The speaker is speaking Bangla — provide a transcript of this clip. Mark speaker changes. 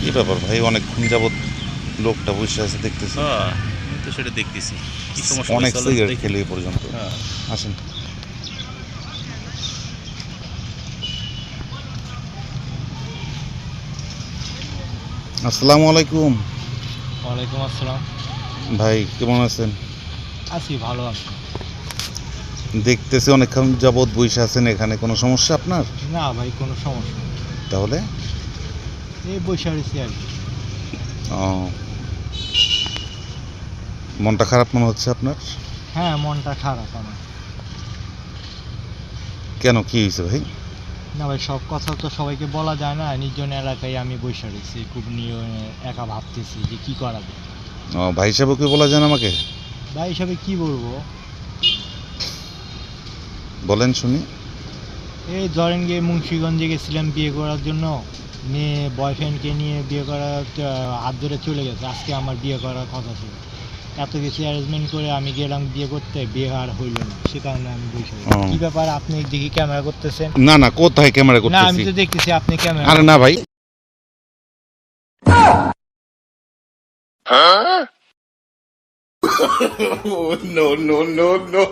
Speaker 1: কি ব্যাপার ভাই, অনেকক্ষণ যাবত লোকটা বসে আছে দেখতেছি।
Speaker 2: হ্যাঁ, আমি তো সেটা দেখতেছি। কি সমস্যা
Speaker 1: অনেক
Speaker 2: চলেন
Speaker 1: সিগারেট
Speaker 2: দেখি।
Speaker 1: খেলে এ পর্যন্ত।
Speaker 2: হ্যাঁ।
Speaker 1: আসেন। আসসালামু আলাইকুম।
Speaker 3: ওয়ালাইকুম আসসালাম।
Speaker 1: ভাই কেমন আছেন?
Speaker 3: আছি, ভালো আছি।
Speaker 1: দেখতেছি অনেকক্ষণ যাবত বসে আছেন এখানে, কোনো সমস্যা আপনার?
Speaker 3: না ভাই, কোনো সমস্যা নেই।
Speaker 1: তাহলে
Speaker 3: এই বসে রয়েছি আর কি।
Speaker 1: ও, মনটা খারাপ মনে হচ্ছে আপনার?
Speaker 3: হ্যাঁ, মনটা খারাপ আমার।
Speaker 1: কেন, কি হয়েছে ভাই?
Speaker 3: না ভাই, সব কথা তো সবাইকে বলা যায় না। নির্জন এলাকায় আমি বসে রয়েছি, খুব নিয়ে একা ভাবতেছি যে কি করা যায়।
Speaker 1: ও, ভাই সাহেব ওকে বলা যান আমাকে?
Speaker 3: ভাই হিসাবে কি বলবো,
Speaker 1: বলেন শুনি।
Speaker 3: এই ধরেন গিয়ে মুন্সিগঞ্জে গেছিলাম বিয়ে করার জন্য, মেয়ে বয়ফ্রেন্ডকে নিয়ে বিয়ে করার হাত ধরে চলে গেছে। আজকে আমার বিয়ে করার কথা ছিল, এত কিছু অ্যারেঞ্জমেন্ট করে আমি গেলাম বিয়ে করতে, বিয়ে আর হইল না। সে কারণে আমি বসে রয়েছি। কি ব্যাপার, আপনি দেখি ক্যামেরা করতেছেন?
Speaker 1: না না, কোথায় ক্যামেরা
Speaker 3: না, আমি
Speaker 1: করতেছি?
Speaker 3: তো দেখতেছি আপনি ক্যামেরা।
Speaker 1: আরে না ভাই।
Speaker 2: No, no, no, no.